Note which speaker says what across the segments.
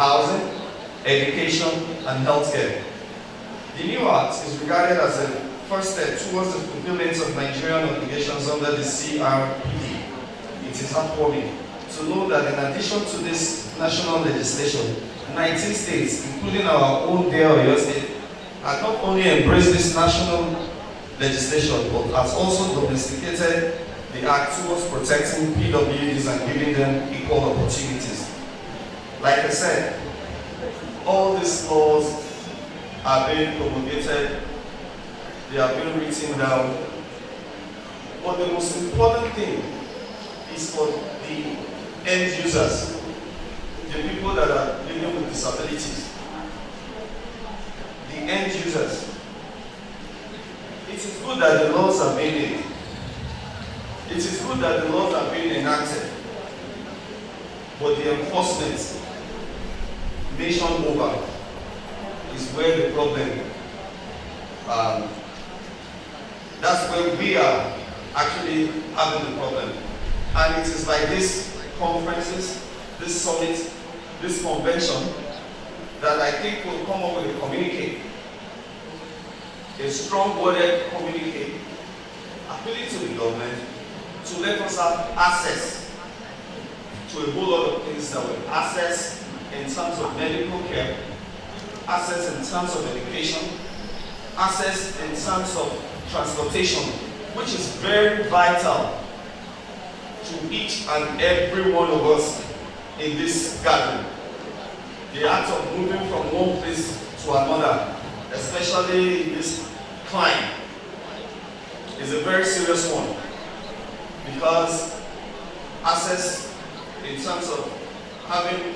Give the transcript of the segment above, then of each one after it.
Speaker 1: housing, education, and healthcare. The new act is regarded as a first step towards the fulfillment of Nigerian obligations under the CRPD. It is heartwarming to know that in addition to this national legislation, 19 states, including our own dear Oyo State, have not only embraced this national legislation, but has also domesticated the act towards protecting PWDs and giving them equal opportunities. Like I said, all these laws are being promulgated, they are being written down, but the most important thing is for the end users, the people that are living with disabilities, the end users. It is good that the laws are being made. It is good that the laws are being enacted, but the enforcement nation over is where the problem, that's where we are actually having the problem. And it is by these conferences, this summit, this convention, that I think will come up with a communique, a strong-worded communique, appealing to the government to let us have access to a whole lot of things that will access in terms of medical care, access in terms of education, access in terms of transportation, which is very vital to each and every one of us in this gathering. The act of moving from one place to another, especially in this climate, is a very serious one, because access in terms of having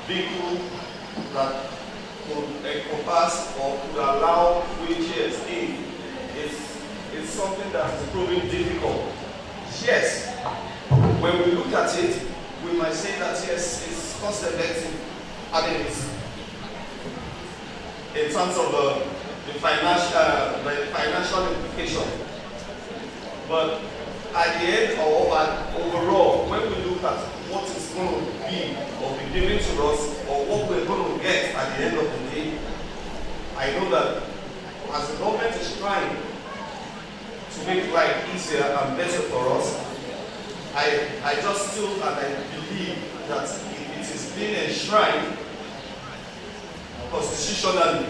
Speaker 1: vehicle that could encompass or could allow wheelchairs in is something that is proving difficult. Yes, when we look at it, we might say that yes, it's cost effective. I mean, it's in terms of the financial implication. But at the end of overall, when we look at what is going to be or be given to us, or what we're going to get at the end of the day, I know that as the government is trying to make life easier and better for us, I just feel and I believe that it is being enshrined constitutionally.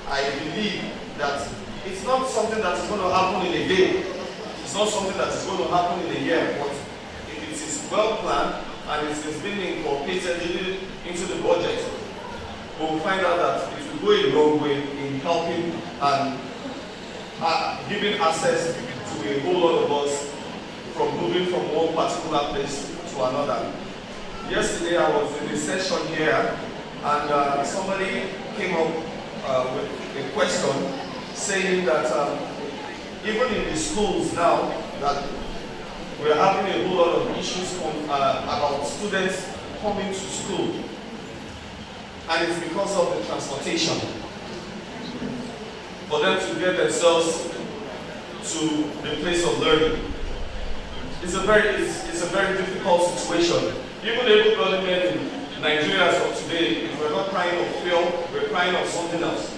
Speaker 1: I believe that it's not something that is going to happen in a day. It's not something that is going to happen in a year. But if it is well planned and it is being incorporated into the budget, we will find out that it will go a long way in helping and giving access to a whole lot of us from moving from one particular place to another. Yesterday I was in a session here and somebody came up with a question saying that even in the schools now, that we're having a whole lot of issues about students coming to school, and it's because of the transportation. For them to get themselves to the place of learning, it's a very difficult situation. Even everybody in Nigeria as of today, if we're not crying of fear, we're crying of something else.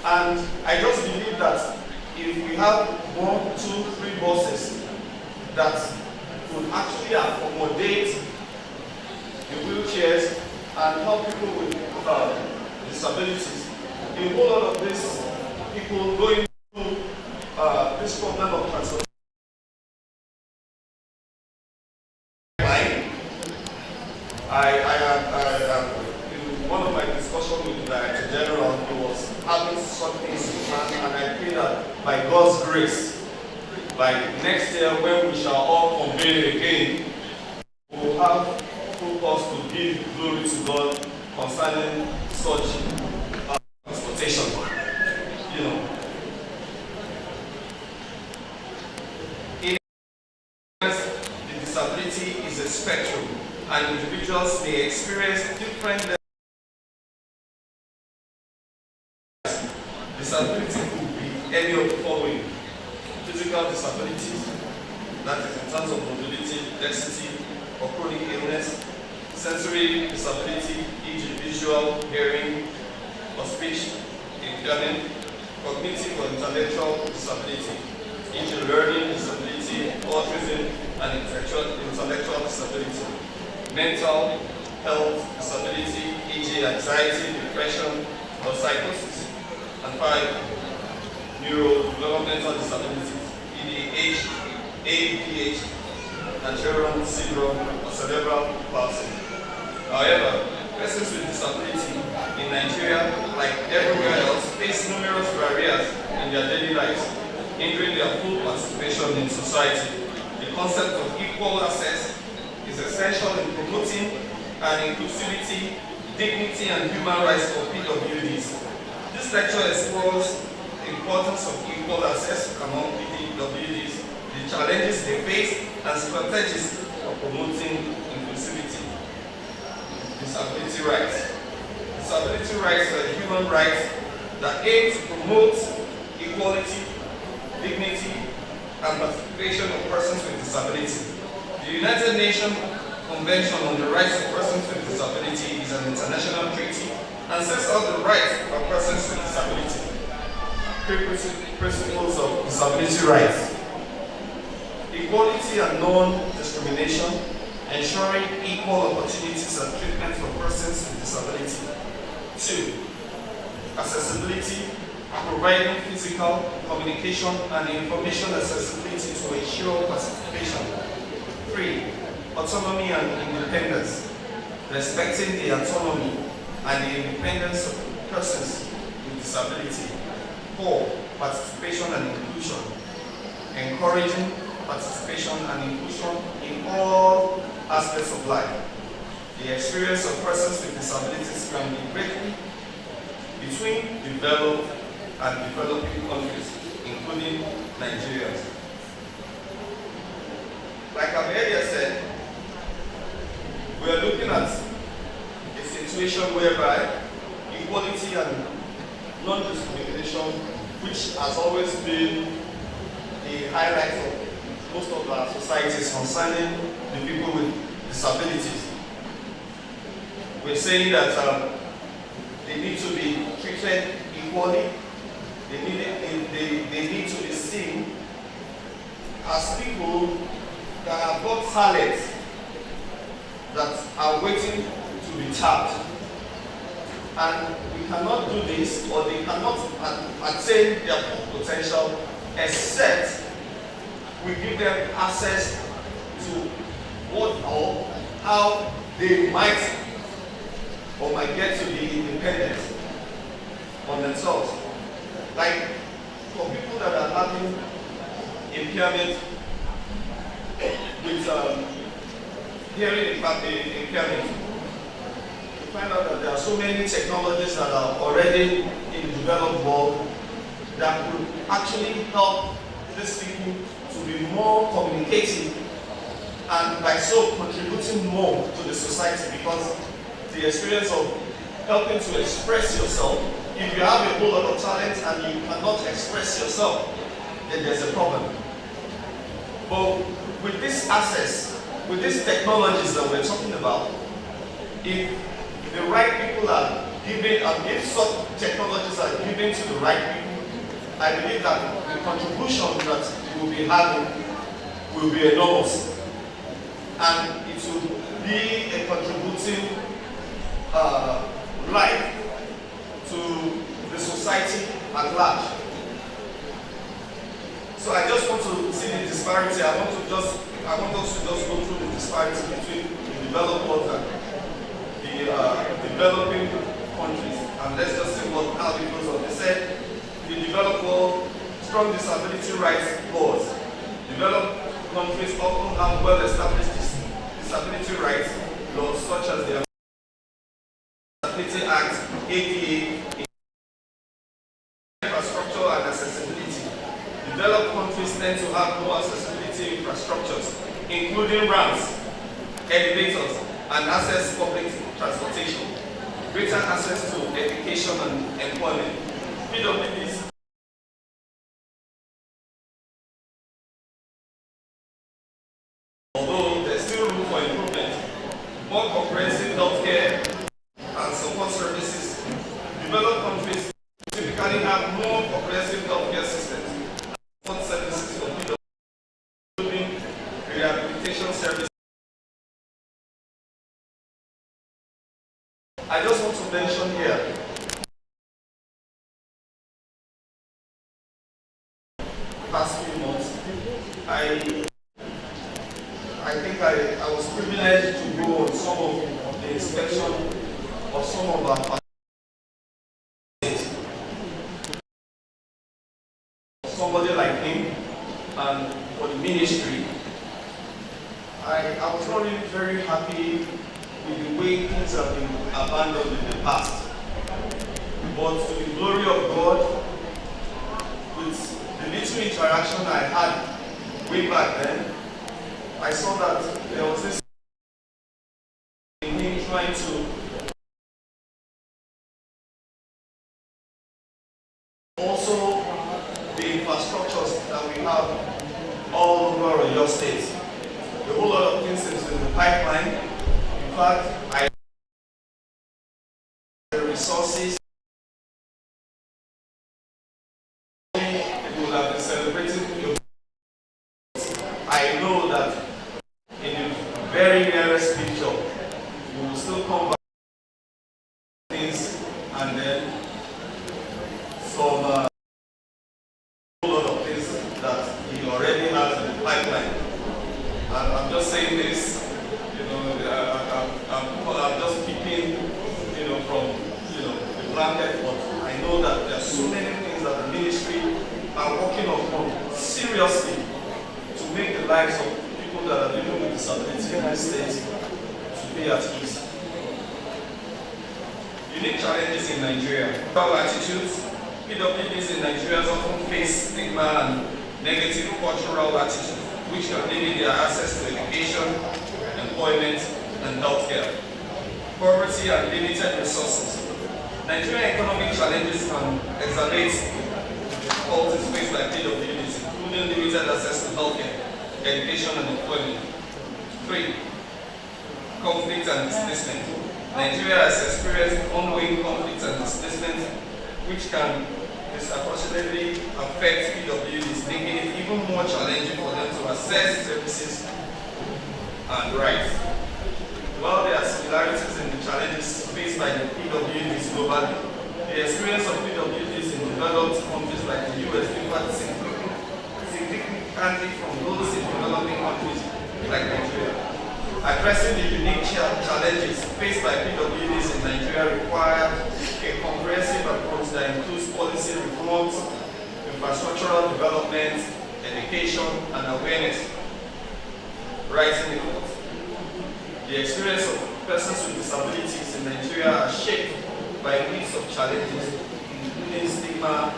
Speaker 1: And I just believe that if we have 1, 2, 3 buses that could actually accommodate the wheelchairs and help people with disabilities, a whole lot of these people going through this problem of transportation. In one of my discussions with the Director General, he was having some things to plan, and I pray that by God's grace, by next year when we shall all convene again, we will have full cause to give glory to God concerning such transportation. You know, the disability is a spectrum, and individuals may experience different disability could be any of the following: physical disabilities, that is in terms of mobility, dexterity, or chronic illness; sensory disability, e.g. visual, hearing, or speech impairment, cognitive or intellectual disability, e.g. learning disability, autism, and intellectual disability, mental health disability, e.g. anxiety, depression, or psychosis, and 5, neurodevelopmental disabilities, e.g. ADHD, Angelron syndrome, or cerebral palsy. However, persons with disability in Nigeria, like everywhere else, face numerous barriers in their daily lives, hindering their full participation in society. The concept of equal access is essential in promoting an inclusivity, dignity, and human rights for PWDs. This lecture explores the importance of equal access among PWDs, the challenges they face, and strategies for promoting inclusivity. Disability rights. Disability rights are human rights that aim to promote equality, dignity, and participation of persons with disability. The United Nations Convention on the Rights of Persons with Disability is an international treaty and sets out the rights of persons with disability. Principles of disability rights. Equality and non-discrimination, ensuring equal opportunities and treatment for persons with disability. 2. Accessibility, providing physical, communication, and information accessibility to ensure participation. 3. Autonomy and independence, respecting the autonomy and the independence of persons with disability. 4. Participation and inclusion, encouraging participation and inclusion in all aspects of life. The experience of persons with disabilities can be greatly between developed and developing countries, including Nigeria. Like I've earlier said, we are looking at a situation whereby equality and non-discrimination, which has always been the highlight of most of our societies concerning the people with disabilities. We're saying that they need to be treated equally. They need to be seen as people that have got talent that are waiting to be tapped. And we cannot do this, or they cannot attain their full potential, except we give them access to what or how they might or might get to be independent on themselves. Like for people that are having impairment with hearing impairment, you find out that there are so many technologies that are already in the developed world that will actually help these people to be more communicative and by so contributing more to the society, because the experience of helping to express yourself, if you have a whole lot of talent and you cannot express yourself, then there's a problem. But with this access, with these technologies that we're talking about, if the right people are given, and if such technologies are given to the right people, I believe that the contribution that you will be having will be enormous. And it will be a contributing light to the society at large. So I just want to see the disparity. I want us to just go through the disparity between the developed world and the developing countries. And let's just see how it goes on. They said the developed world, strong disability rights laws. Developed countries often have well-established disability rights laws, such as the Disability Act, ADA, infrastructure and accessibility. Developed countries tend to have no accessibility infrastructures, including ramps, elevators, and access to public transportation. Greater access to education and employment. PWDs although there's still room for improvement, more comprehensive comprehensive healthcare and support services. Developed countries typically have more comprehensive healthcare systems and support services for people, including rehabilitation services. I just want to mention here past few months, I think I was privileged to go on some of the inspection of some of our facilities. Somebody like him and for the ministry, I was not really very happy with the way things have been abandoned in the past. But to the glory of God, with the little interaction I had way back then, I saw that there was this in him trying to also the infrastructures that we have all over your state. A whole lot of things is in the pipeline. In fact, the resources we will have been celebrating your. I know that in the very nearest future, we will still come back to things and then some whole lot of things that he already has in the pipeline. And I'm just saying this, I'm just keeping, from, the blanket, but I know that there are so many things that the ministry are working upon seriously to make the lives of people that are living with disability in this state to be at ease. Unique challenges in Nigeria. Power attitudes. PWDs in Nigeria often face stigma and negative cultural attitudes, which can limit their access to education, employment, and healthcare. Poverty and limited resources. Nigerian economic challenges can exacerbate difficulties faced by PWDs, including limited access to healthcare, education, and employment. 3. Conflict and displacement. Nigeria has experienced ongoing conflict and displacement, which can disproportionately affect PWDs, making it even more challenging for them to access services and rights. While there are similarities in the challenges faced by the PWDs globally, the experience of PWDs in developed countries like the US differs significantly from those in developing countries like Nigeria. Addressing the unique challenges faced by PWDs in Nigeria requires a comprehensive approach that includes policy reforms, infrastructural development, education, and awareness. Rising the court. The experience of persons with disabilities in Nigeria are shaped by a mix of challenges, including stigma,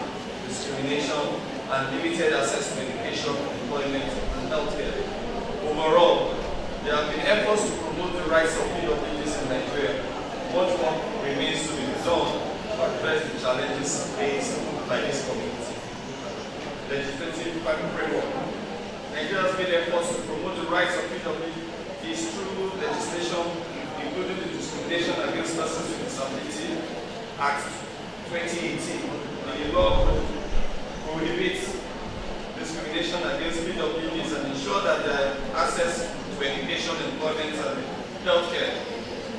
Speaker 1: discrimination, and limited access to education, employment, and healthcare. Overall, there have been efforts to promote the rights of PWDs in Nigeria. Much work remains to be done to address the challenges faced by this community. Legislative framework. Nigeria has made efforts to promote the rights of PWDs through legislation, including the Discrimination Against Persons with Disability Act 2018. The law prohibits discrimination against PWDs and ensure that their access to education, employment, and healthcare.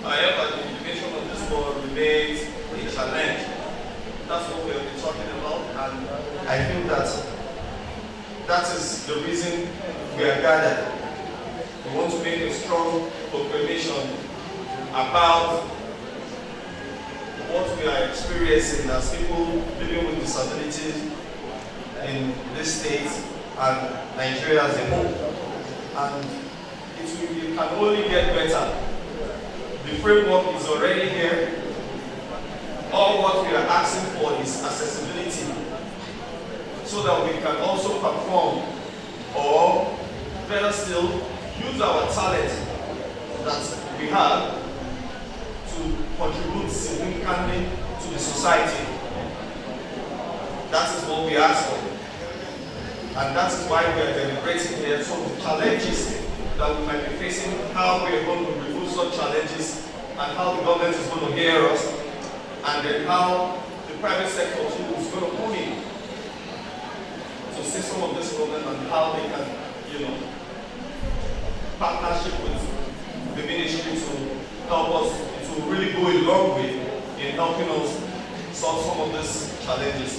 Speaker 1: However, the implementation of this law remains a challenge. That's what we'll be talking about, and I think that is the reason we are gathered. We want to make a strong proclamation about what we are experiencing as people living with disabilities in this state and Nigeria as a whole. And it can only get better. The framework is already here. All what we are asking for is accessibility so that we can also perform, or better still, use our talent that we have to contribute significantly to the society. That is what we ask for. And that is why we are deliberating here some of the challenges that we might be facing, how we are going to remove such challenges and how the government is going to hear us, and then how the private sector too is going to come in to see some of this problem and how they can, partnership with the ministry to help us, to really go a long way in helping us solve some of these challenges.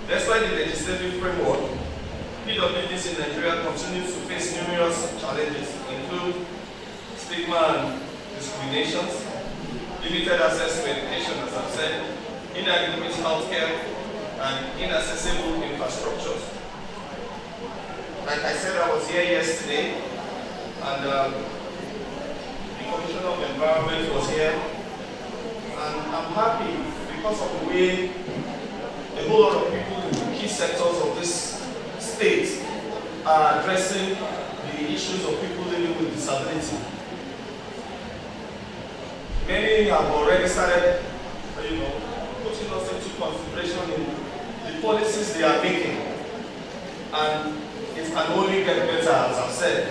Speaker 1: Despite the legislative framework, PWDs in Nigeria continue to face numerous challenges, include stigma and discriminations, limited access to education, as I've said, inadequate healthcare, and inaccessible infrastructures. Like I said, I was here yesterday, and the Commissioner of Environment was here, and I'm happy because of the way a whole lot of people in the key sectors of this state are addressing the issues of people living with disability. Many have already started, putting us into consideration in the policies they are making, and it can only get better, as I've said.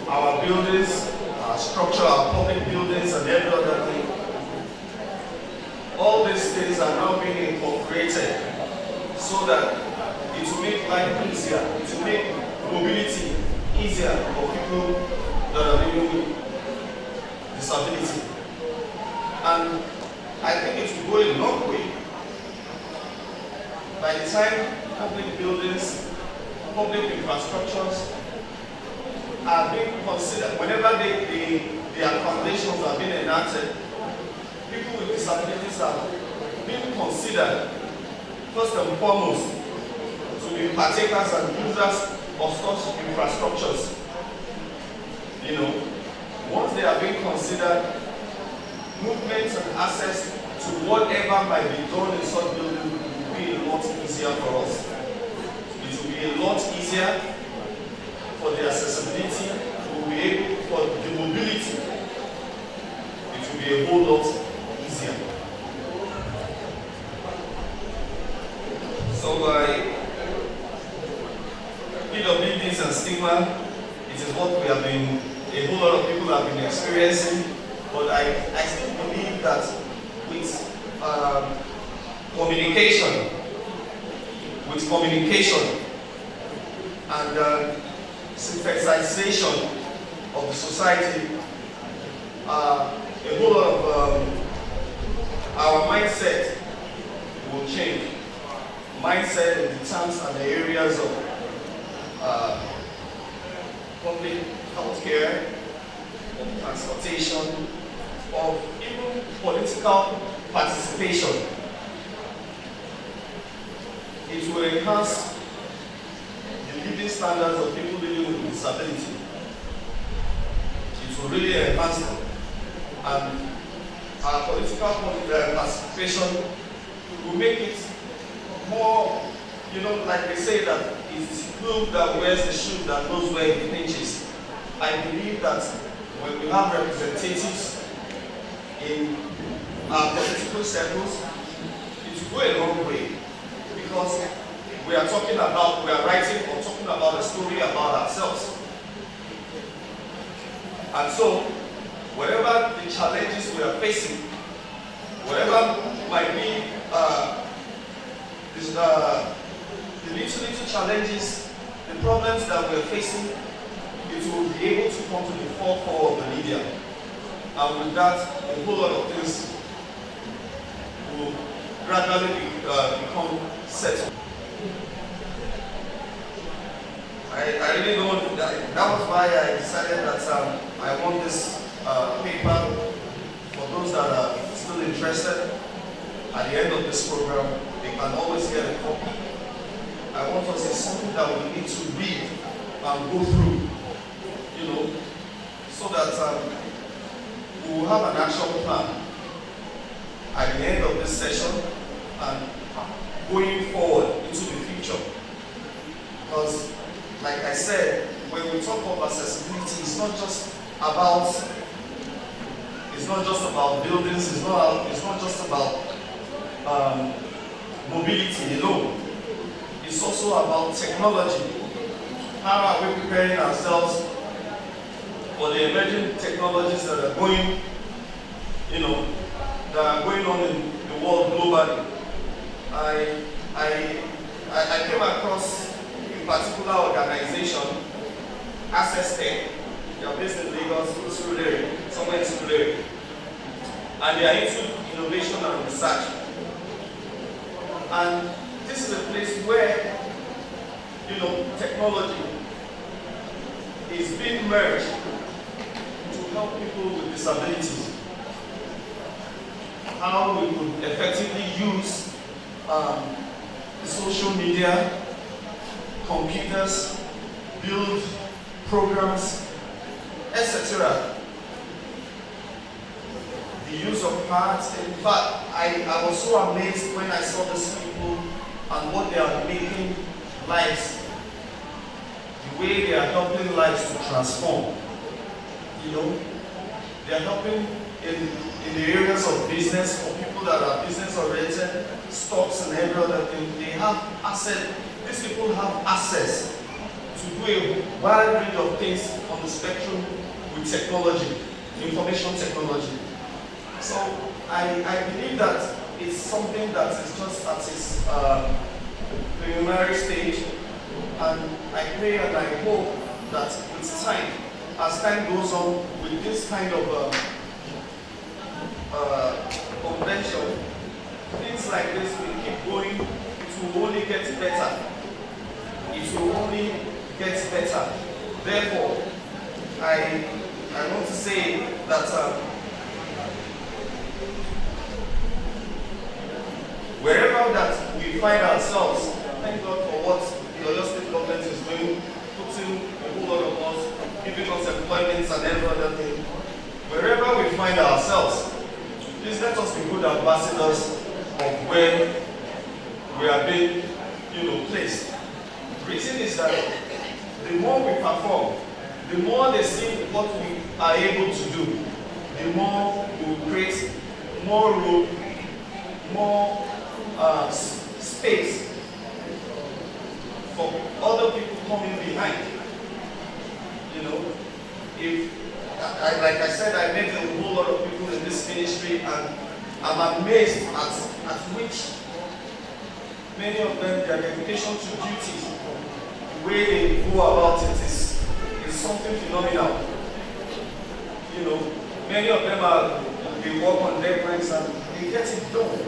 Speaker 1: Our buildings, our structure, our public buildings, and every other thing, all these things are now being incorporated so that it will make life easier, it will make mobility easier for people that are living with disability. And I think it will go a long way. By the time public buildings, public infrastructures are being considered, whenever their foundations are being enacted, people with disabilities are being considered first and foremost to be partakers and users of such infrastructures. Once they are being considered, movement and access to whatever might be done in such buildings will be a lot easier for us. It will be a lot easier for the accessibility, will be able for the mobility. It will be a whole lot easier. So by PWDs and stigma, it is what we have been, a whole lot of people have been experiencing, but I still believe that with communication and sensitization of the society, a whole lot of our mindset will change. Mindset in the terms and the areas of public healthcare, of transportation, of even political participation. It will enhance the living standards of people living with disability. It will really enhance them. And our political participation will make it more, like they say that it's who that wears the shoe that knows where it pinches. I believe that when we have representatives in our political circles, it will go a long way, because we are writing or talking about a story about ourselves. And so, whatever the challenges we are facing, whatever might be the little challenges, the problems that we're facing, it will be able to come to the forefront of the media. And with that, a whole lot of things will gradually become settled. I really don't, that was why I decided that I want this paper for those that are still interested. At the end of this program, they can always get a copy. I want us, it's something that we need to read and go through, so that we will have an action plan at the end of this session and going forward into the future. Because, like I said, when we talk about accessibility, it's not just about buildings, it's not just about mobility alone. It's also about technology how are we preparing ourselves for the emerging technologies that are going, that are going on in the world globally. I came across a particular organization, Access Tech. They are based in Lagos, somewhere in Surulere, and they are into innovation and research. And this is a place where, technology is being merged to help people with disabilities. How we could effectively use social media, computers, build programs, etc. The use of parts. In fact, I was so amazed when I saw these people and what they are making lives, the way they are helping lives to transform. They are helping in the areas of business for people that are business oriented, stocks and every other thing. They have access. These people have access to do a wide range of things on the spectrum with technology, information technology. So I believe that it's something that is just at its preliminary stage, and I pray and I hope that with time, as time goes on with this kind of convention, things like this will keep going. It will only get better. It will only get better. Therefore, I want to say that wherever that we find ourselves, thank God for what the Aloore State government is doing, putting a whole lot of us, giving us employments and every other thing. Wherever we find ourselves, please let us be good ambassadors of where we are being, placed. The reason is that the more we perform, the more they see what we are able to do, the more we will create more room, more space for other people coming behind. If like I said, I met a whole lot of people in this ministry, and I'm amazed at which many of them, their dedication to duties, the way they go about it is something phenomenal. Many of them they work on deadlines and they get it done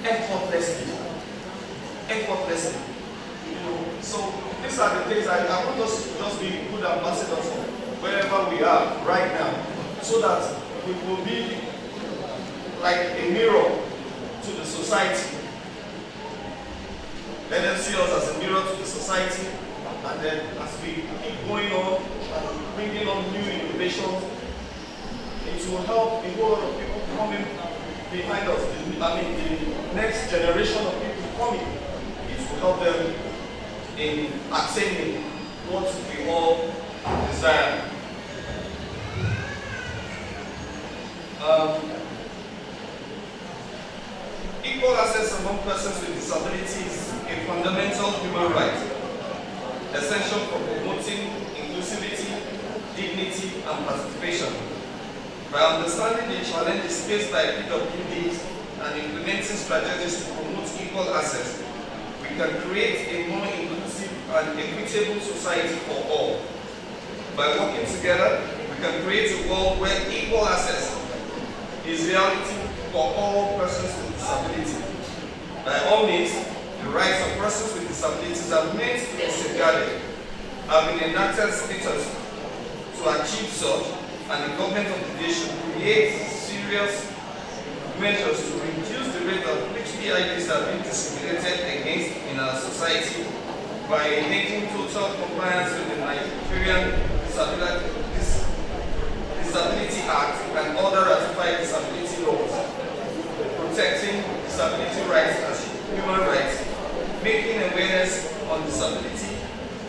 Speaker 1: effortlessly. So these are the things I want us to just be good ambassadors for wherever we are right now, so that we will be like a mirror to the society. Let them see us as a mirror to the society, and then as we keep going on and bringing on new innovations, it will help a whole lot of people coming behind us. The next generation of people coming, it will help them in attaining what we all desire. Equal access among persons with disabilities is a fundamental human right, essential for promoting inclusivity, dignity, and participation. By understanding the challenges faced by PWDs and implementing strategies to promote equal access, we can create a more inclusive and equitable society for all. By working together, we can create a world where equal access is reality for all persons with disability. By all means, the rights of persons with disabilities are meant to be safeguarded, have been enacted status to achieve such, and the government of the day should create serious measures to reduce the rate at which PIDs are being discriminated against in our society by making total compliance with the Nigerian Disability Act and other ratified disability laws, protecting disability rights as human rights, making awareness on disability,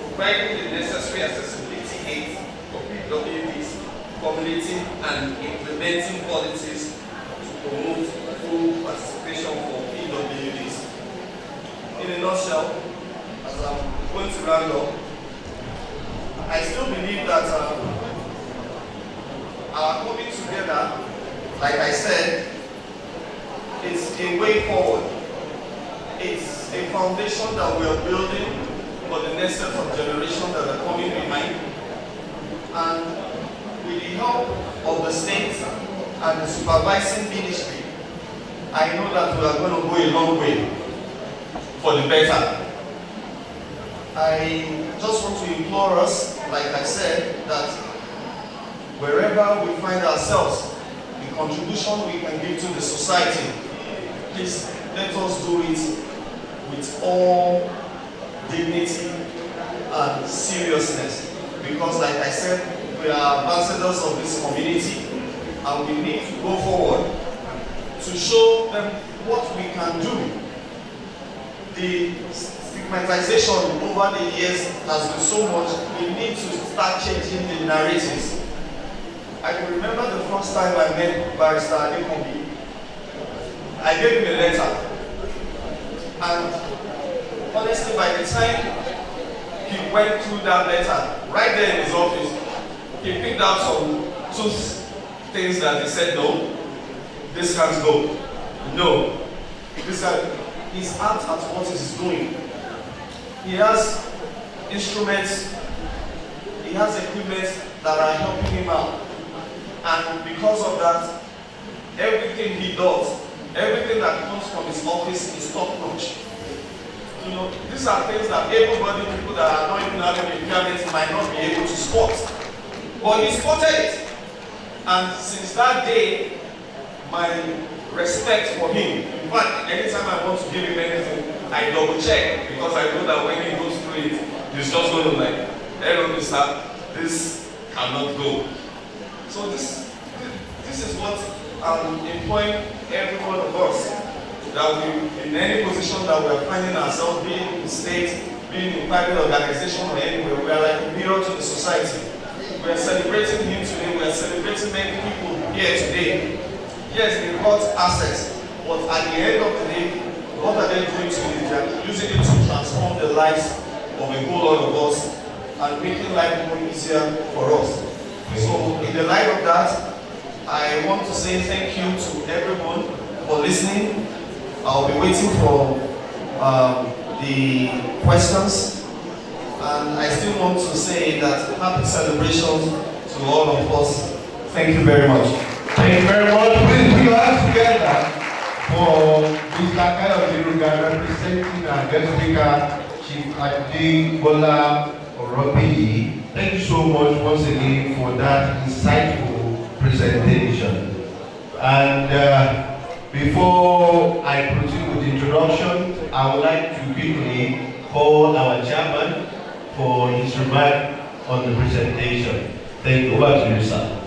Speaker 1: providing the necessary accessibility aids for PWDs, formulating and implementing policies to promote full participation for PWDs. In a nutshell, as I'm going to round up, I still believe that our coming together, like I said, is a way forward. It's a foundation that we are building for the next set of generations that are coming behind. And with the help of the state and the supervising ministry, I know that we are going to go a long way for the better. I just want to implore us, like I said, that wherever we find ourselves, the contribution we can give to the society, please let us do it with all dignity and seriousness. Because like I said, we are ambassadors of this community and we need to go forward to show them what we can do. The stigmatization over the years has been so much, we need to start changing the narratives. I can remember the first time I met Barrister Adekombi. I gave him a letter. And honestly, by the time he went through that letter, right there in his office, he picked out two things that he said, no, this can't go. No, this can't. He's apt at what he's doing. He has instruments, he has equipment that are helping him out. And because of that, everything he does, everything that comes from his office is top notch. You know, these are things that able-bodied people that are not even having impairments might not be able to spot. But he spotted it. And since that day, my respect for him. In fact, anytime I want to give him anything, I double check because I know that when he goes through it, he's just going to like, hello, mister, this cannot go. So this is what I'm employing every one of us, that we, in any position that we are finding ourselves, being in the state, being in private organization or anywhere, we are like a mirror to the society. We are celebrating him today, we are celebrating many people here today. Yes, they got assets, but at the end of the day, what are they doing to it? They are using it to transform the lives of a whole lot of us and making life more easier for us. So in the light of that, I want to say thank you to everyone for listening. I'll be waiting for the questions. And I still want to say that happy celebrations to all of us. Thank you very much.
Speaker 2: Thank you very much. Please put your hands together for Mr. Kayoderuga representing our guest speaker, Chief Adebola Orobiyi. Thank you so much once again for that insightful presentation. And before I proceed with the introduction, I would like to quickly call our chairman for his remark on the presentation. Thank you. Over to you, sir.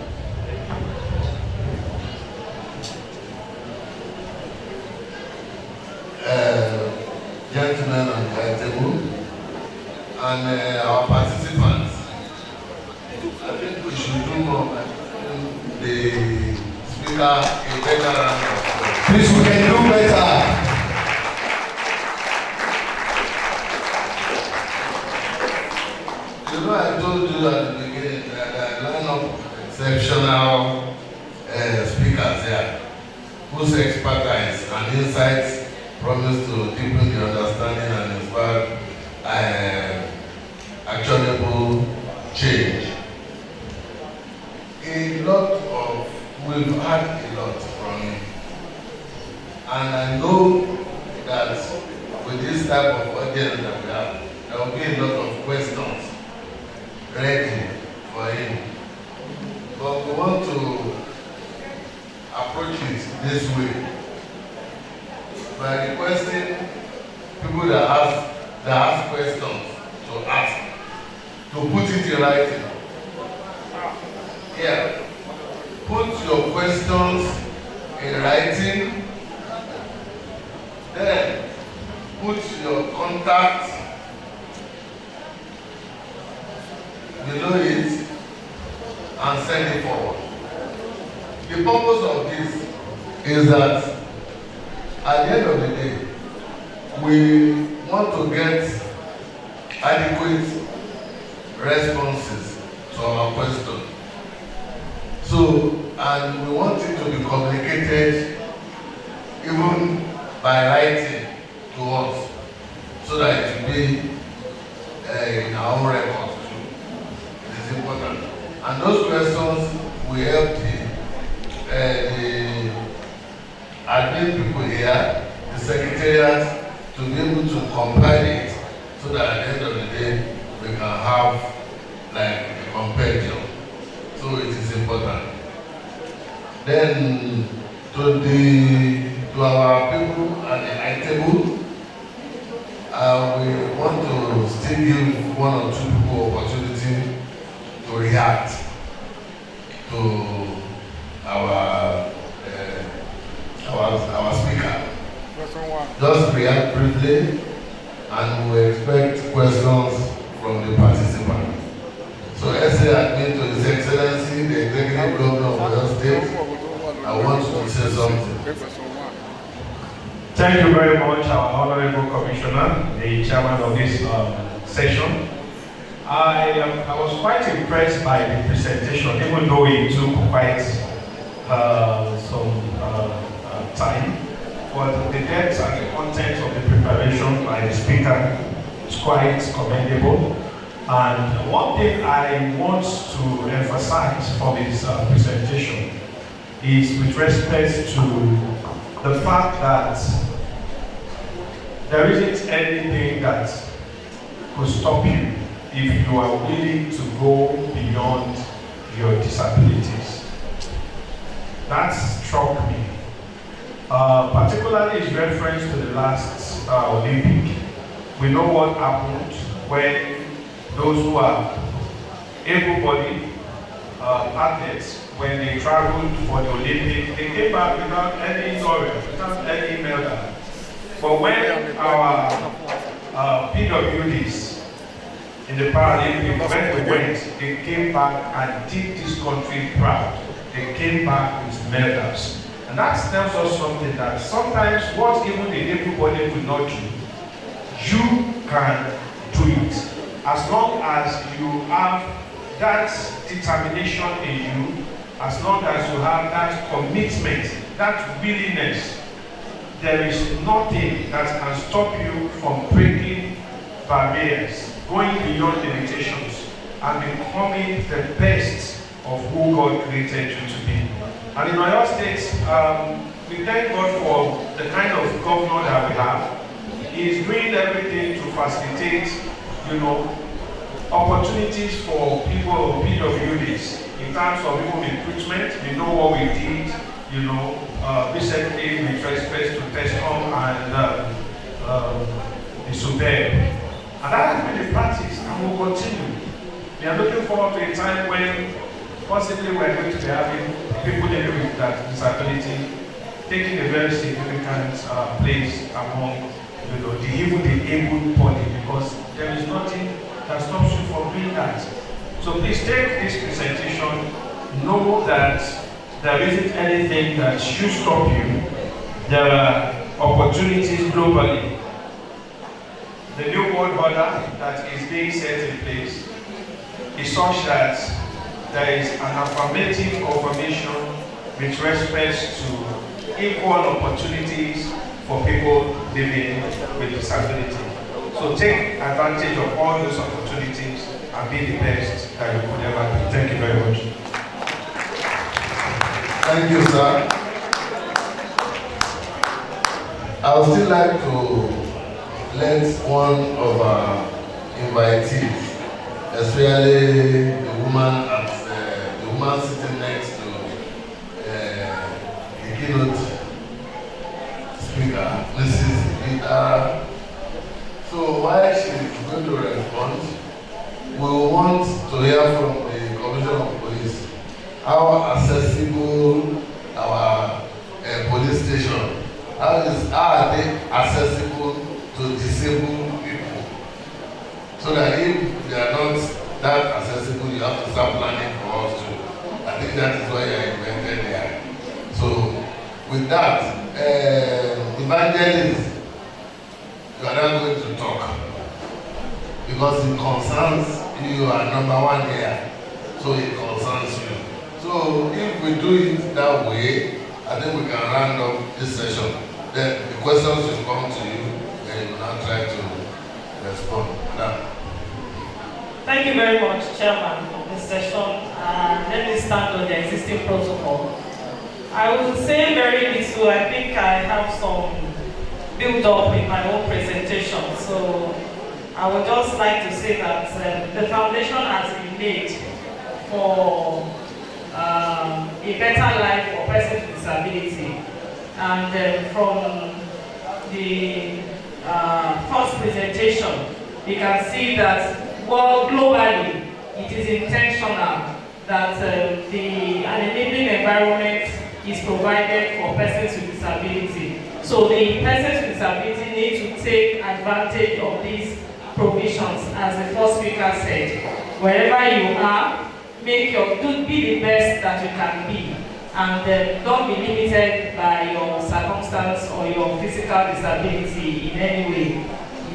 Speaker 3: Gentlemen on the table and our participants, I think we should do more the speaker a better round of applause.
Speaker 2: Please, we can do better.
Speaker 3: You know, I told you at the beginning that I line up exceptional speakers here whose expertise and insights promise to deepen the understanding and inspire actionable change. We've had a lot from you. And I know that with this type of audience that we have, there will be a lot of questions ready for him. But we want to approach it this way, by requesting people that ask questions to put it in writing. Yeah. Put your questions in writing, then put your contact below it and send it forward. The purpose of this is that at the end of the day, we want to get adequate responses to our question. So, and we want it to be communicated even by writing to us, so that it will be in our own records too. It is important. And those questions will help the admin people here, the secretariat, to be able to compile it, so that at the end of the day, we can have like a compendium. So it is important. Then to our people at the high table, we want to still give one or two people opportunity to react to our speaker. Just react briefly, and we expect questions from the participant. So, SA admin to His Excellency, the Executive Governor of Oyo State, I want to say something.
Speaker 4: Thank you very much, our Honorable Commissioner, the chairman of this session. I was quite impressed by the presentation, even though it took quite some time. But the depth and the content of the preparation by the speaker is quite commendable. And one thing I want to emphasize from his presentation is with respect to the fact that there isn't anything that could stop you if you are willing to go beyond your disabilities. That struck me. Particularly in reference to the last Olympic. We know what happened when those who are able-bodied athletes, when they traveled for the Olympic, they came back without any laurel, without any medal. But when our PWDs in the Paralympics, when we went, they came back and did this country proud. They came back with medals. And that tells us something, that sometimes what even the able-bodied could not do, you can do it. As long as you have that determination in you, as long as you have that commitment, that willingness, there is nothing that can stop you from breaking barriers, going beyond limitations, and becoming the best of who God created you to be. And in Oyo State, we thank God for the kind of governor that we have. He is doing everything to facilitate, opportunities for people of PWDs in terms of even recruitment. We know what we did, recently with respect to TESCOM and the Superb. And that has been the practice and will continue. We are looking forward to a time when possibly we are going to be having people living with that disability taking a very significant place among even the able body, because there is nothing that stops you from doing that. So please take this presentation, know that there isn't anything that should stop you. There are opportunities globally. The new world order that is being set in place is such that there is an affirmative confirmation with respect to equal opportunities for people living with disability. So take advantage of all those opportunities and be the best that you could ever be. Thank you very much.
Speaker 3: Thank you, sir. I would still like to let one of our invitees, especially the woman sitting next to the keynote speaker, Mrs. Rita. So while she is going to respond, we want to hear from the Commissioner of Police how accessible our police station, how are they accessible to disabled people, so that if they are not that accessible, you have to start planning for us too. I think that is why I invented there. So with that, Evangelist, you are not going to talk because it concerns you are number one here, so it concerns you. So if we do it that way, I think we can round up this session. Then the questions will come to you, and you will now try to respond. Now.
Speaker 5: Thank you very much, Chairman, for this session. Let me stand on the existing protocol. I will say very little. I think I have some build-up in my own presentation. So I would just like to say that the foundation has been made for a better life for persons with disability. And from the first presentation, you can see that globally, it is intentional that an enabling environment is provided for persons with disability. So the persons with disability need to take advantage of these provisions, as the first speaker said. Wherever you are, be the best that you can be, and don't be limited by your circumstance or your physical disability in any way.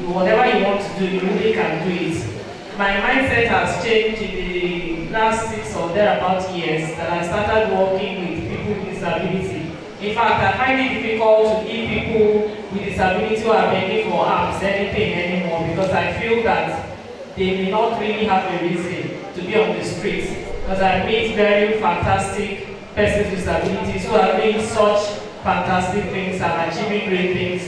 Speaker 5: Whatever you want to do, you really can do it. My mindset has changed in the last 6 or thereabout years that I started working with people with disability. In fact, I find it difficult to give people with disability who are begging for arms anything anymore, because I feel that they may not really have a reason to be on the streets. Because I meet very fantastic persons with disabilities who are doing such fantastic things and achieving great things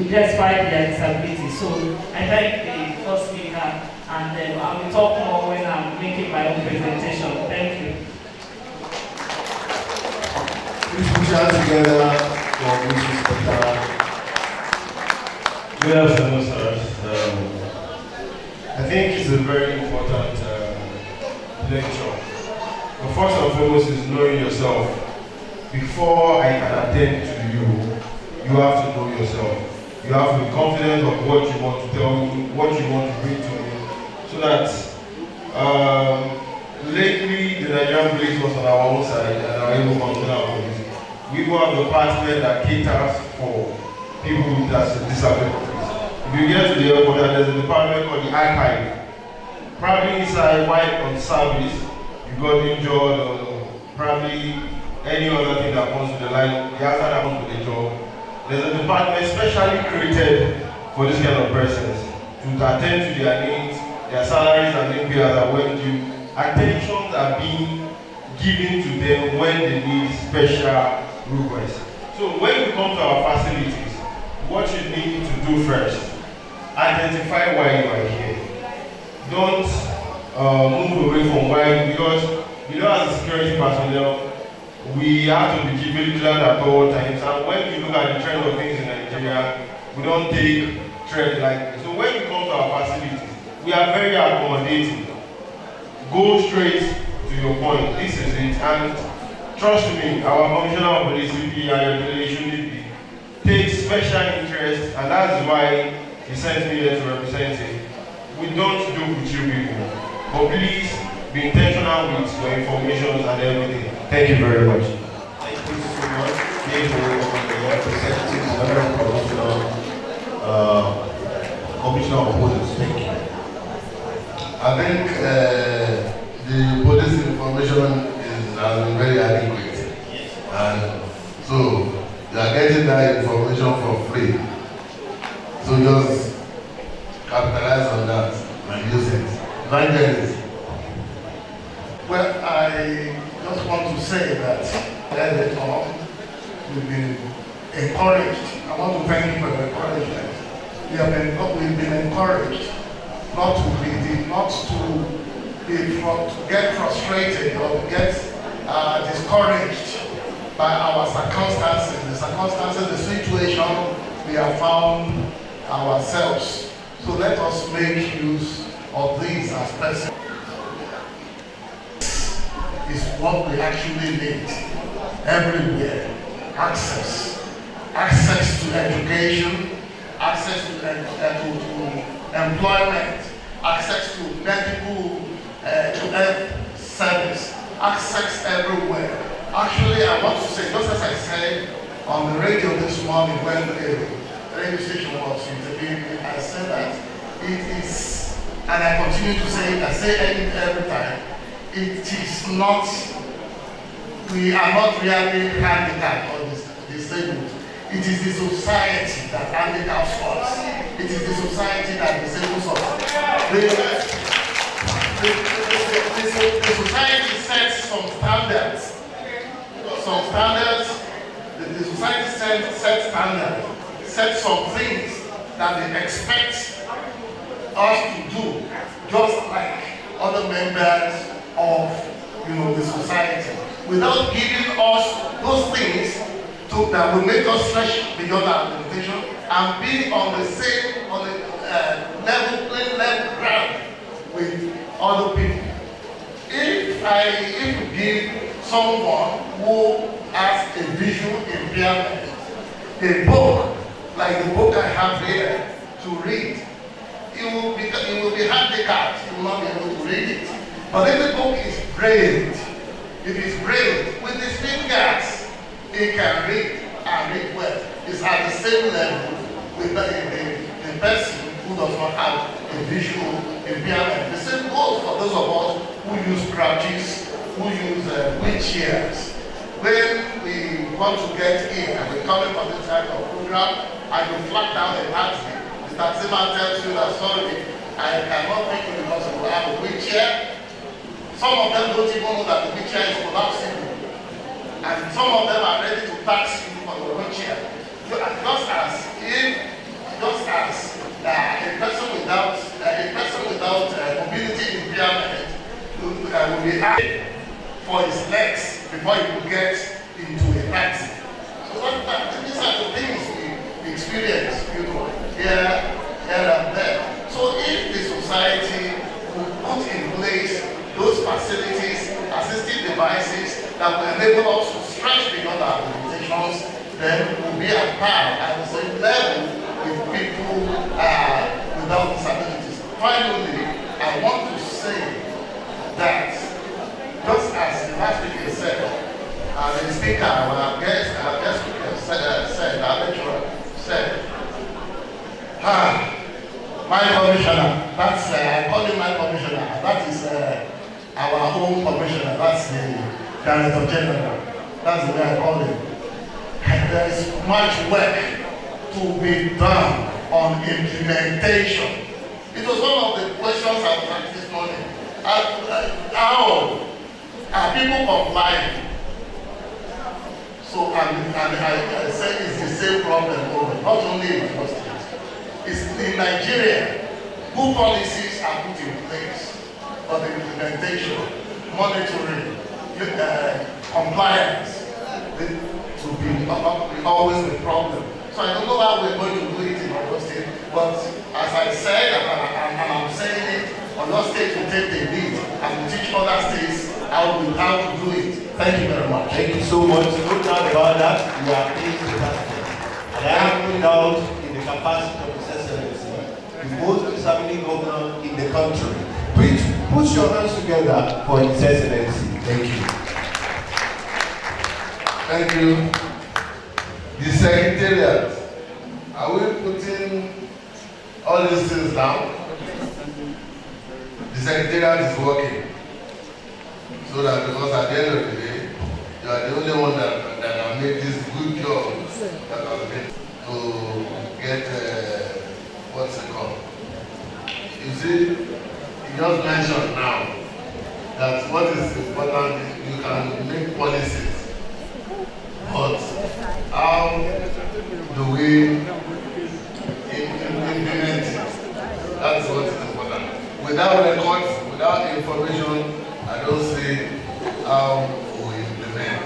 Speaker 5: despite their disability. So I thank the first speaker, and I will talk more when I'm making my own presentation. Thank you.
Speaker 2: Please put your hands together for Mrs. Speaker.
Speaker 6: Good afternoon, sirs. I think it's a very important lecture. But first and foremost is knowing yourself. Before I can attend to you, you have to know yourself. You have to be confident of what you want to tell me, what you want to bring to me, so that lately the Nigerian police was on our own side and are able to control our police. We do have a department that caters for people with disabilities. If you get to the airport, there's a department called the archive. Probably inside while on service, you got injured, or probably any other thing that comes with the line, the answer that comes with the job. There's a department specially created for this kind of persons to attend to their needs. Their salaries are being paid as when due. Attentions are being given to them when they need special requests. So when you come to our facilities, what you need to do first, identify why you are here. Don't move away from why, because as a security personnel, we have to be vigilant at all times. And when you look at the trend of things in Nigeria, we don't take trend lightly. So when you come to our facilities, we are very accommodating. Go straight to your point. This is it. And trust me, our Commissioner of Police, CP, and your delegation takes special interest, and that's why he sent me here to represent him. We don't do with you people, but please be intentional with your information and everything. Thank you very much.
Speaker 2: Thank you so much. Thank you, representing the Honorable Commissioner of Police. Thank you.
Speaker 3: I think the police information has been very adequate. And so you are getting that information for free. So just capitalize on that and use it. Evangelist.
Speaker 7: Well, I just want to say that at the time, we've been encouraged. I want to thank you for the encouragement. We've been encouraged not to get frustrated or get discouraged by our circumstances, the situation we have found ourselves. So let us make use of these as persons. Is what we actually need everywhere. Access to education, access to employment, access to medical, to health service, access everywhere. Actually, I want to say, just as I said on the radio this morning when the radio station was interviewing me, I said that it is and I continue to say it, I say it every time, it is not, we are not really handicapped or disabled. It is the society that handicaps us. It is the society that disables us. The society sets some standards. Some standards, the society sets standards, sets some things that they expect us to do, just like other members of the society, without giving us those things that will make us stretch beyond our limitation and be on the same, level ground with other people. If you give someone who has a visual impairment a book like the book I have here to read, it will be handicapped. He will not be able to read it. But if the book is brailled, if it's brailled with his fingers, he can read and read well. It's at the same level with the person who does not have a visual impairment. The same goes for those of us who use crutches, who use wheelchairs. When we want to get in and we come in for this type of program and you flag down a taxi, the taxi man tells you that, sorry, I cannot take you because you have a wheelchair. Some of them don't even know that the wheelchair is collapsible. And some of them are ready to tax you for the wheelchair. Just as a person without mobility impairment will be added for his legs before he will get into a taxi. So these are the things we experience, here and there. So if the society will put in place those facilities, assistive devices that will enable us to stretch beyond our limitations, then we'll be at par at the same level with people without disabilities. Finally, I want to say that just as the last speaker said, the speaker, our guest speaker said, our lecturer said, my commissioner, that's, I call him my commissioner, that is our own commissioner, that's the Director General, that's the way I call him. And there is much work to be done on implementation. It was one of the questions I was asked this morning. How are people complying? So, and I said it's the same problem over, not only in the state. It's in Nigeria, good policies are put in place, but the implementation, monitoring, compliance, will be always the problem. So I don't know how we're going to do it in Oyo State, but as I said, and I'm saying it, Oyo State will take the lead and will teach other states how to do it. Thank you very much.
Speaker 2: Thank you so much. No doubt about that. We are pleased with that. And I have no doubt in the capacity of His Excellency, the most disability governor in the country. Please put your hands together for His Excellency. Thank you.
Speaker 3: Thank you. The Secretariat, are we putting all these things down? The Secretariat is working. So that, because at the end of the day, you are the only one that can make this good job that has been to get, what's it called? You see, you just mentioned now that what is important is you can make policies, but how do we implement it? That's what is important. Without records, without information, I don't see how we implement.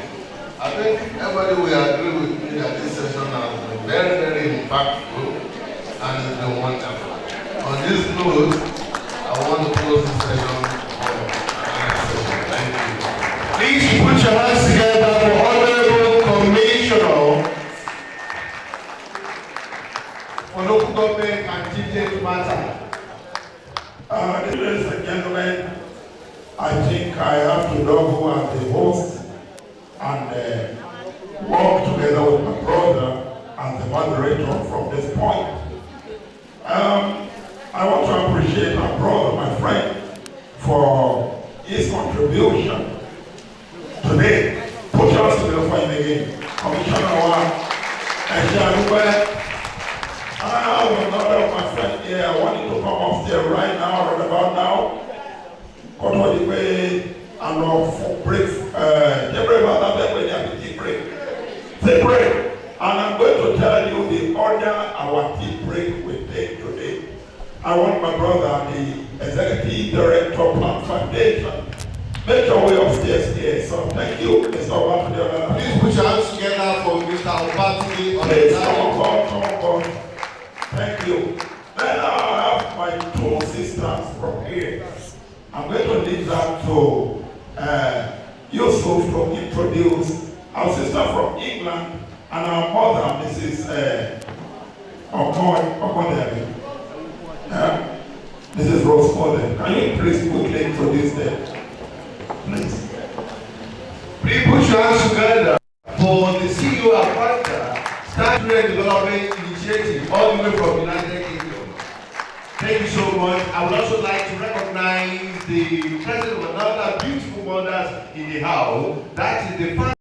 Speaker 3: I think everybody will agree with me that this session has been very, very impactful and it's been wonderful. On this note, I want to close this session for the next session. Thank you.
Speaker 2: Please put your hands together for Honorable Commissioner for Local Government and Chief Matter.
Speaker 8: Ladies and gentlemen, I think I have to double as the host and work together with my brother and the moderator from this point. I want to appreciate my brother, contribution. Today, put your hands together for him again. Commissioner One, I have another of my friend here. I want you to come upstairs right now, right about now. Come on the way and for break. Take break. And I'm going to tell you the order our tea break will take today. I want my brother, the Executive Director of Plant Foundation, make your way upstairs here. So thank you, Mr. Obatu.
Speaker 2: Please put your hands together for Mr. Obatu on the
Speaker 8: Please,
Speaker 2: side.
Speaker 8: come on. Thank you. Then I have my two sisters from here. I'm going to leave that to Yusuf to introduce our sister from England and our mother, Mrs. Okodere. This is Rose Model. Can you please quickly introduce them? Please.
Speaker 2: Please put your hands together for the CEO of Africa Statutory Development Initiative all the way from United Kingdom. Thank you so much. I would also like to recognize the president of another beautiful mothers in the house. That is the first.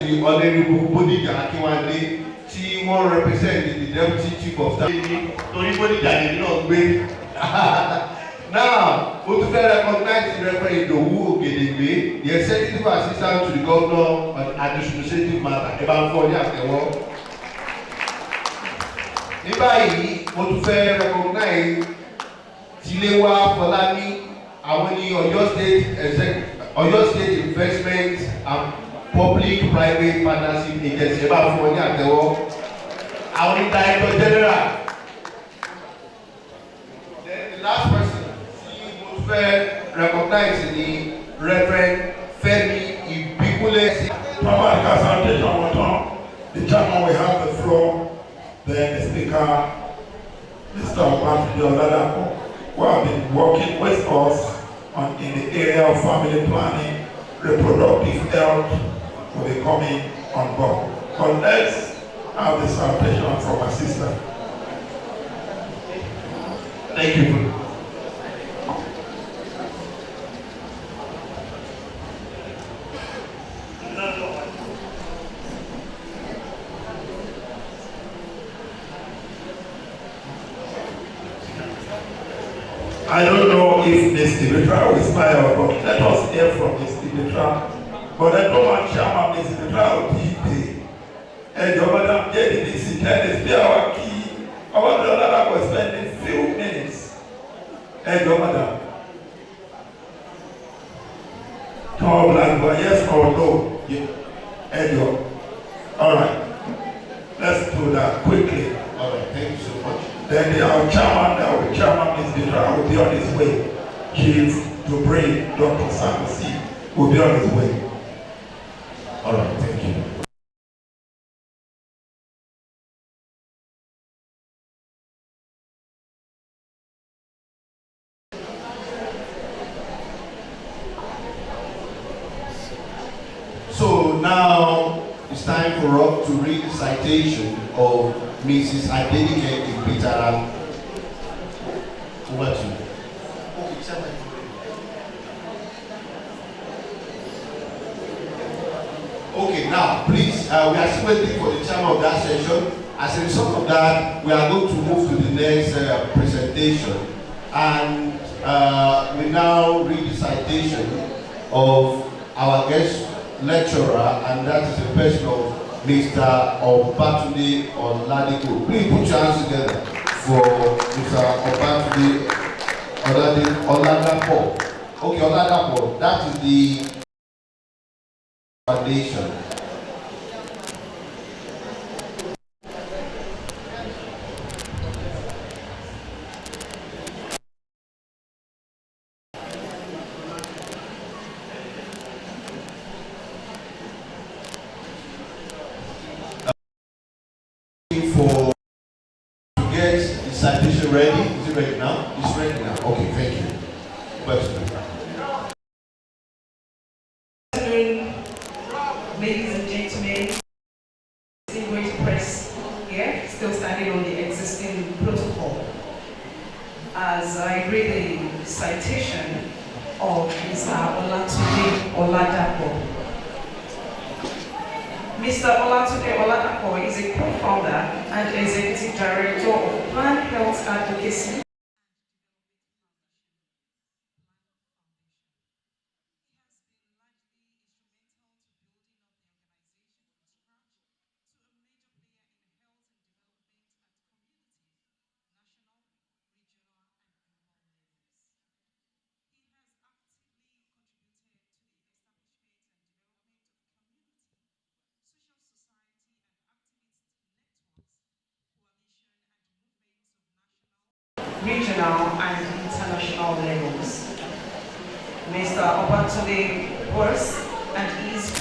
Speaker 2: The Honorable Bodija Akinwande tí wọ́n represent the Deputy Chief of Staff. Torí Bodija lèmi náà gbé. Now, we recognize the Reverend Idowu Ogedegbe, the Executive Assistant to the Governor on Administrative Matter. Ẹ bá ń fọ́ ní àtẹ̀wọ́. Ní báyìí, mo tún fẹ́ recognize Tilewa Fọlámi, àwọn ní Ọ̀yọ́ State Investment and Public-Private Partnership Agency. Ẹ bá ń fọ́ ní àtẹ̀wọ́. Àwọn ní Director General. Then the last person recognize the Reverend Femi Ibikule.
Speaker 8: The chairman will have the floor, then the speaker, Mr. Obatu Oladapo, who have been working with us in the area of family planning, reproductive health, will be coming on board. But let's have the salutation from my sister.
Speaker 2: Thank you.
Speaker 8: I don't know if Ms. Dimitra will smile, but let us hear from Ms. Dimitra. But I don't want Chairman Ms. Dimitra will be and your madam Jenny Dixie Tennis be our key. Our brother was spending few minutes. And your madam. Tall black boy, yes or no? Yeah. And your. Alright. Let's do that quickly.
Speaker 2: Alright, thank you so much.
Speaker 8: Then our chairman is individual will be on his way. Chief Dubray, Dr. Sanusi will be on his way. All right, thank you.
Speaker 2: So now it's time for us to read the citation of Mrs. Adenike Ipitara. Over to you. Okay, now please, we are still waiting for the chairman of that session. As a result of that, we are going to move to the next presentation. And we now read the citation of our guest lecturer, and that is the person of Mr. Obatunde Oladeko. Please put your hands together for Mr. Obatunde Oladapo. Okay, Oladapo, that is the foundation. For to get the citation ready. Is it ready now? It's ready now. Okay, thank you. Question.
Speaker 9: Ladies and gentlemen, distinguished press here, still standing on the existing protocol. As I read the citation of Mr. Olatunde Oladapo. Mr. Olatunde Oladapo is a co-founder and executive director of Planned Health Advocacy. Regional and international levels. Mr. Obatunde works and is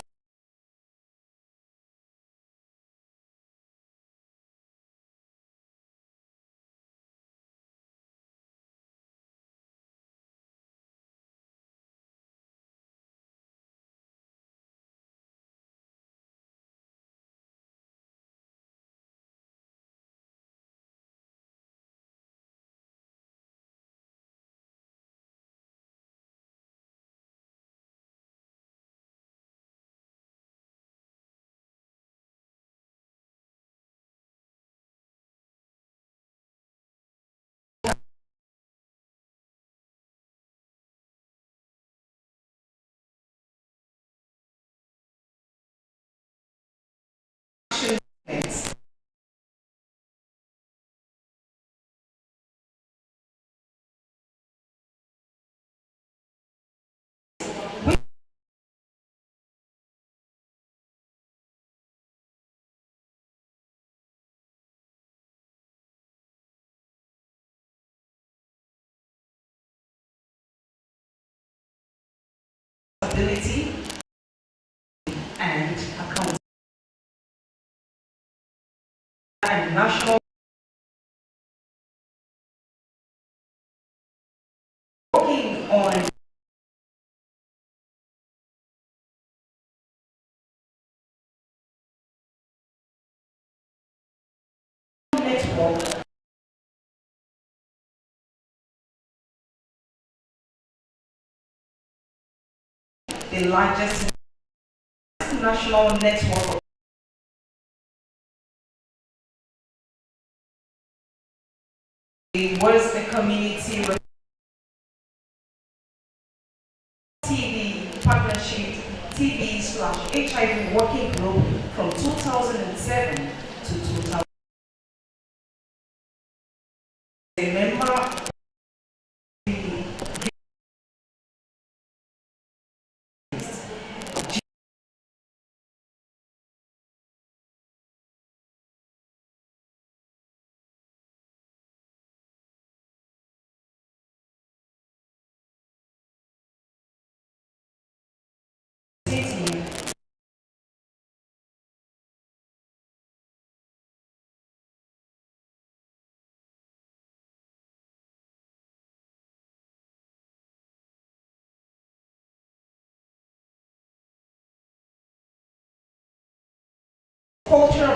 Speaker 9: ability and accountability and national working on network the largest national network was a community TV partnership TV/HIV working group from 2007 to 2000. A member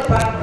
Speaker 9: background